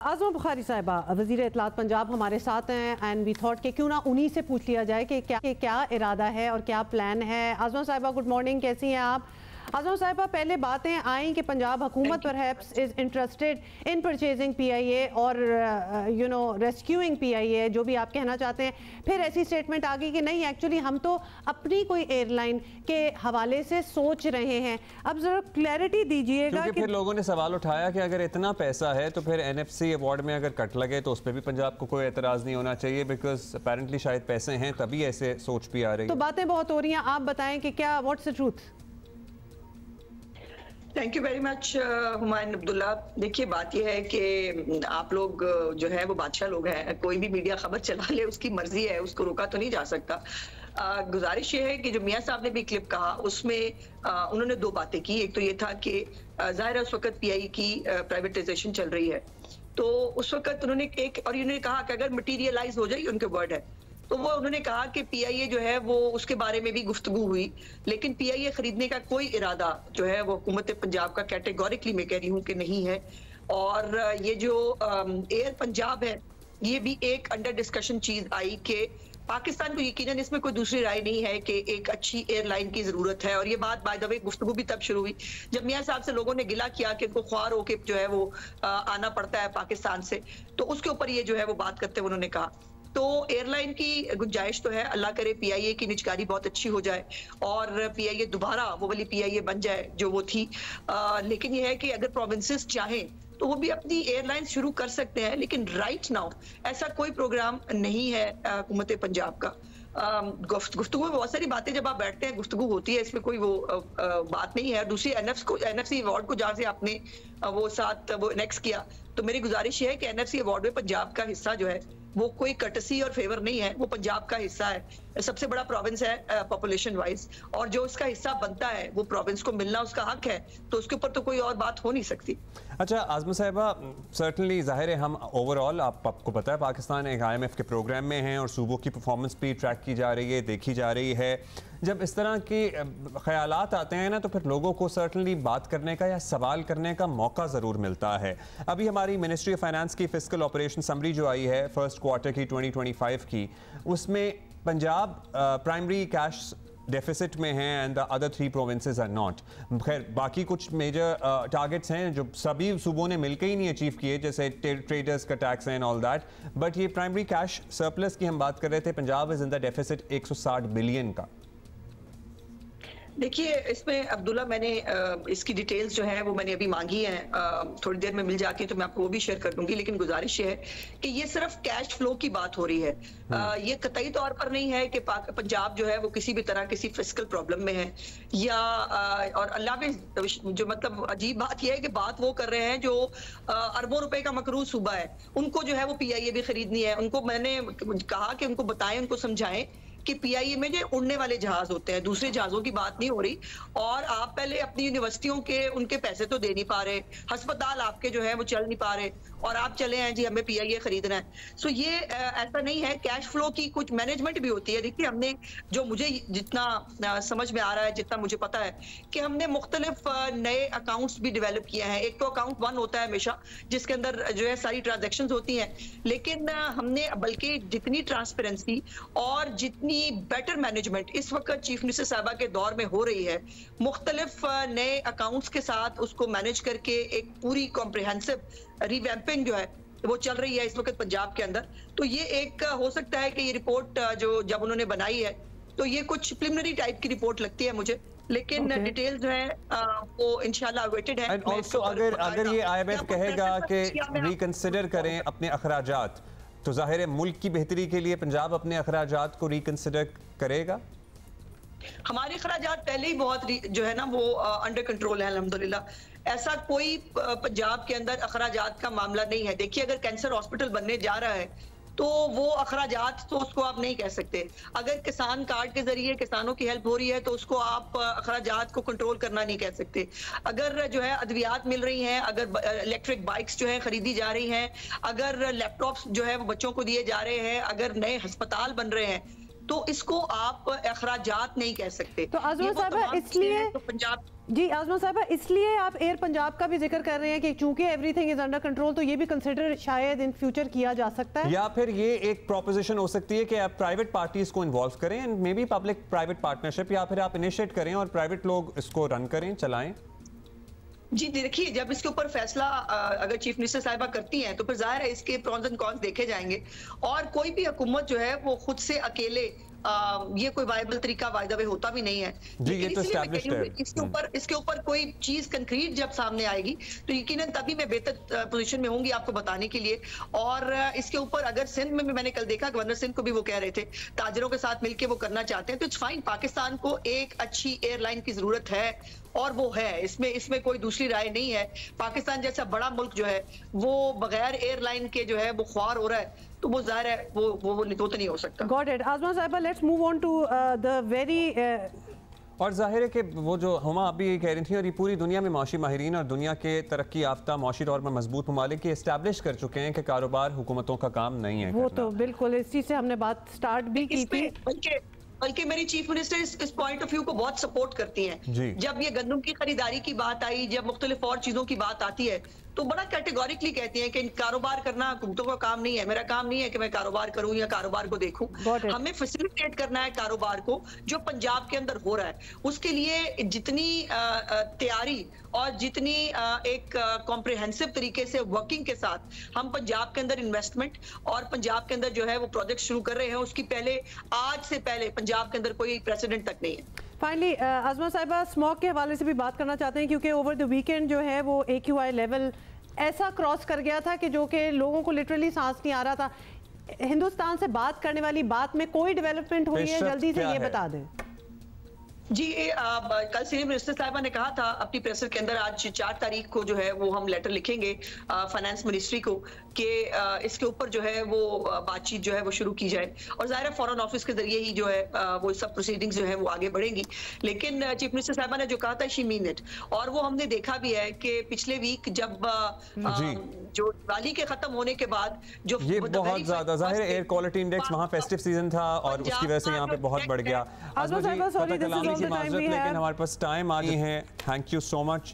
आज़मा बुखारी साहिबा वज़ीर इत्तलात पंजाब हमारे साथ हैं एंड वी थॉट कि क्यों ना उन्हीं से पूछ लिया जाए कि क्या इरादा है और क्या प्लान है। आज़मा साहिबा गुड मॉर्निंग, कैसी हैं आप? आज़मा साहिबा पहले बातें आई कि पंजाब हुकूमत perhaps is interested in purchasing PIA और रेस्क्यूइंग PIA, जो भी आप कहना चाहते हैं। फिर ऐसी स्टेटमेंट आ गई कि नहीं, एक्चुअली हम तो अपनी कोई एयरलाइन के हवाले से सोच रहे हैं। अब जरा क्लैरिटी दीजिएगा कि फिर लोगों ने सवाल उठाया कि अगर इतना पैसा है तो फिर NFC अवार्ड में अगर कट लगे तो उस पर भी पंजाब को कोई एतराज़ नहीं होना चाहिए, बिकॉज अपेरेंटली शायद पैसे हैं तभी ऐसे सोच भी आ रही है। तो बातें बहुत हो रही हैं, आप बताएं कि क्या what's the truth? Thank you very much Humayun Abdullah. देखिए, बात यह है कि आप लोग जो है वो बादशाह लोग हैं, कोई भी मीडिया खबर चला ले उसकी मर्जी है, उसको रोका तो नहीं जा सकता। गुजारिश ये है कि जो मियाँ साहब ने भी क्लिप कहा उसमें उन्होंने दो बातें की। एक तो ये था कि जाहिर है उस वक्त PIA की प्राइवेटाइजेशन चल रही है, तो उस वक्त उन्होंने उन्होंने कहा कि अगर मटीरियलाइज हो जाए, उनके वर्ड है, तो वो उन्होंने कहा कि PIA जो है वो उसके बारे में भी गुफ्तगू हुई, लेकिन PIA खरीदने का कोई इरादा जो है वो हुकूमत पंजाब का कैटेगोरिकली मैं कह रही हूँ कि नहीं है। और ये जो एयर पंजाब है, ये भी एक अंडर डिस्कशन चीज आई कि पाकिस्तान को यकीनन इसमें कोई दूसरी राय नहीं है कि एक अच्छी एयरलाइन की जरूरत है। और ये बात बाय द वे गुफ्तगू भी तब शुरू हुई जब मियाँ साहब से लोगों ने गिला किया कि इनको ख्वार होके जो है वो आना पड़ता है पाकिस्तान से, तो उसके ऊपर ये जो है वो बात करते हुए उन्होंने कहा। तो एयरलाइन की गुंजाइश तो है, अल्लाह करे PIA की निजकारी बहुत अच्छी हो जाए और PIA दोबारा वो वाली PIA बन जाए जो वो थी। लेकिन ये है कि अगर प्रोविंसेस चाहें तो वो भी अपनी एयरलाइन शुरू कर सकते हैं, लेकिन राइट नाउ ऐसा कोई प्रोग्राम नहीं है हुकूमत पंजाब का। गुफ्तगू में बहुत सारी बातें जब आप बैठते हैं गुफ्तगू होती है, इसमें कोई वो बात नहीं है। दूसरी NFC अवार्ड को जहाँ से आपने वो साथ वो नेक्स्ट किया, तो मेरी गुजारिश ये है कि NFC अवार्ड में पंजाब का हिस्सा जो है वो कोई कटसी और फेवर नहीं है, वो पंजाब का हिस्सा है। सबसे बड़ा प्रोविंस है पॉपुलेशन वाइज, और जो इसका हिस्सा बनता है वो प्रोविंस को मिलना उसका हक है, तो उसके ऊपर तो कोई और बात हो नहीं सकती। अच्छा आज़मा साहिबा, सर्टनली जाहिर है हम ओवरऑल आपको पता है पाकिस्तान एक IMF के प्रोग्राम में हैं और सूबों की परफॉर्मेंस भी ट्रैक की जा रही है, देखी जा रही है। जब इस तरह के ख्यालात आते हैं ना, तो फिर लोगों को सर्टनली बात करने का या सवाल करने का मौका ज़रूर मिलता है। अभी हमारी मिनिस्ट्री ऑफ फाइनेंस की फिस्कल ऑपरेशन समरी जो आई है फर्स्ट क्वार्टर की 2025 की, उसमें पंजाब प्राइमरी कैश डेफिसिट में हैं and the other 3 provinces are not. खैर बाकी कुछ मेजर टारगेट्स हैं जो सभी सूबों ने मिलकर ही नहीं अचीव किए, जैसे ट्रेडर्स का tax and all that, but ये प्राइमरी कैश सरप्लस की हम बात कर रहे थे। Punjab is in the deficit 160 billion का। देखिए, इसमें अब्दुल्ला मैंने इसकी डिटेल्स जो है वो मैंने अभी मांगी हैं, थोड़ी देर में मिल जाती है तो मैं आपको वो भी शेयर कर दूंगी। लेकिन गुजारिश ये है कि ये सिर्फ कैश फ्लो की बात हो रही है, ये कतई तौर पर नहीं है कि पंजाब जो है वो किसी भी तरह किसी फिस्कल प्रॉब्लम में है या और अल्लाह में जो मतलब अजीब बात यह है कि बात वो कर रहे हैं जो अरबों रुपए का मकरूज सूबा है, उनको जो है वो PIA भी खरीदनी है। उनको मैंने कहा कि उनको बताएं, उनको समझाएं कि PIA में जो उड़ने वाले जहाज होते हैं, दूसरे जहाजों की बात नहीं हो रही। और आप पहले अपनी यूनिवर्सिटियों के उनके पैसे तो दे नहीं पा रहे, अस्पताल आपके जो है वो चल नहीं पा रहे, और आप चले हैं जी हमें PIA खरीदना है। सो ये ऐसा नहीं है। कैश फ्लो की कुछ मैनेजमेंट भी होती है। देखिए, हमने जो मुझे जितना समझ में आ रहा है, जितना मुझे पता है कि हमने मुख्तलिफ नए अकाउंट्स भी डेवलप किए हैं। एक तो अकाउंट 1 होता है हमेशा, जिसके अंदर जो है सारी ट्रांजेक्शन होती हैं, लेकिन हमने बल्कि जितनी ट्रांसपेरेंसी और जितनी बेटर मैनेजमेंट इस वक्त चीफ मिनिस्टर साहबा के दौर में हो रही है, मुख्तलिफ नए अकाउंट्स के साथ उसको मैनेज करके एक पूरी कॉम्प्रिहेंसिव रिवैम्पिंग जो है वो चल रही है इस वक्त पंजाब के अंदर। तो ये एक हो सकता है कि ये रिपोर्ट जो जब उन्होंने बनाई है तो ये कुछ प्रिलिमिनरी टाइप की रिपोर्ट लगती है मुझे, लेकिन डिटेल्स जो है वो इंशाल्लाह अवेटेड है। अगर ये IMF कहेगा कि रिकंसिडर करें अपने अखराजात, तो जाहिर है मुल्क की बेहतरी के लिए पंजाब अपने अखराजात को रिकंसिडर करेगा। हमारे अखराजात पहले ही बहुत जो है ना वो अंडर कंट्रोल है अल्हम्दुलिल्लाह। ऐसा कोई पंजाब के अंदर अखराजात का मामला नहीं है। देखिए, अगर कैंसर हॉस्पिटल बनने जा रहा है तो वो अखराजात तो उसको आप नहीं कह सकते। अगर किसान कार्ड के जरिए किसानों की हेल्प हो रही है तो उसको आप अखराजात को कंट्रोल करना नहीं कह सकते। अगर जो है अद्वियात मिल रही हैं, अगर इलेक्ट्रिक बाइक्स जो है खरीदी जा रही हैं, अगर लैपटॉप्स जो है वो बच्चों को दिए जा रहे हैं, अगर नए अस्पताल बन रहे हैं, तो इसको आप अखराजात नहीं कह सकते। तो आज़मा साहिबा इसलिए तो पंजाब जी आज़मा साहिबा इसलिए आप एयर पंजाब का भी जिक्र कर रहे हैं कि चूंकि एवरीथिंग इज अंडर कंट्रोल तो ये भी कंसिडर शायद इन फ्यूचर किया जा सकता है, या फिर ये एक प्रोपोजिशन हो सकती है कि आप प्राइवेट पार्टीज को इन्वॉल्व करें and may be public private partnership, या फिर आप इनिशिएट करें और प्राइवेट लोग इसको रन करें, चलाएं। जी देखिए, जब इसके ऊपर फैसला अगर चीफ मिनिस्टर साहिबा करती हैं तो फिर जाहिर है इसके प्रॉन्स एंड कॉन्स देखे जाएंगे, और कोई भी हुकूमत जो है वो खुद से अकेले ये कोई वायबल तरीका बाय द वे होता भी नहीं है। जी, ये तो एस्टैब्लिश्ड है। इसके ऊपर कोई चीज कंक्रीट जब सामने आएगी तो यकीनन तभी मैं बेहतर पोजीशन में होंगी आपको बताने के लिए। और इसके ऊपर अगर सिंध में भी मैंने कल देखा गवर्नर सिंध को भी वो कह रहे थे ताजरों के साथ मिलकर वो करना चाहते हैं, तो इट्स फाइन। पाकिस्तान को एक अच्छी एयरलाइन की जरूरत है और वो है, इसमें कोई दूसरी राय नहीं है। पाकिस्तान जैसा बड़ा मुल्क जो है वो बगैर एयरलाइन के जो है वो ख्वार हो रहा है, तो वो जाहिर है वो तो नहीं हो सकता। Got it. आज़मा साहिबा, let's move on to the very और जाहिर है कि वो जो हुमा अभी ये कह रही थी, और ये पूरी दुनिया में माशी माहिरीन और दुनिया के तरक्की याफ्ता माशी तौर पर मजबूत ममालिक के इस्टेब्लिश कर चुके हैं कि कारोबार हुकूमतों का काम नहीं है। वो तो बिल्कुल इस चीज़ से हमने बात स्टार्ट भी की थी, बल्कि मेरी चीफ मिनिस्टर इस पॉइंट ऑफ व्यू को बहुत सपोर्ट करती हैं। जब ये गंदम की खरीदारी की बात आई, जब मुख्तलिफ और चीजों की बात आती है, तो बड़ा कैटेगोरिकली कहती हैं कि कारोबार करना हुकूमतों का काम नहीं है। मेरा काम नहीं है कि मैं कारोबार करूं या कारोबार को देखूं, हमें फैसिलिटेट करना है कारोबार को जो पंजाब के अंदर हो रहा है। उसके लिए जितनी तैयारी और जितनी एक कॉम्प्रिहेंसिव तरीके से वर्किंग के साथ हम पंजाब के अंदर इन्वेस्टमेंट और पंजाब के अंदर जो है वो प्रोजेक्ट शुरू कर रहे हैं, उसकी पहले आज से पहले पंजाब के अंदर कोई प्रेसिडेंट तक नहीं है। फाइनली आज़मा साहिबा, स्मॉग के हवाले से भी बात करना चाहते हैं क्योंकि ओवर द वीकेंड जो है वो AQI लेवल ऐसा क्रॉस कर गया था कि जो कि लोगों को लिटरली सांस नहीं आ रहा था। हिंदुस्तान से बात करने वाली बात में कोई डेवलपमेंट हुई है, जल्दी से ये बता दें। जी कल सीनियर मिनिस्टर साहिबा ने कहा था अपनी प्रेसर के अंदर, आज 4 तारीख को जो है वो हम लेटर लिखेंगे फाइनेंस मिनिस्ट्री को कि इसके ऊपर जो है वो बातचीत जो है वो शुरू की जाए, और ज़ाहिर है फॉरेन ऑफिस के जरिए ही जो है वो सब प्रोसीडिंग्स जो है वो आगे बढ़ेंगी। लेकिन चीफ मिनिस्टर साहिबा ने जो कहा था शी मीन इट, और वो हमने देखा भी है कि पिछले वीक जब जो दिवाली के खत्म होने के बाद जो ये बहुत ज्यादा जाहिर है एयर क्वालिटी इंडेक्स वहाँ फेस्टिव सीजन था और उसकी वजह से यहाँ पे बहुत बढ़ गया। लेकिन हमारे पास टाइम आ गई है। Thank you so much.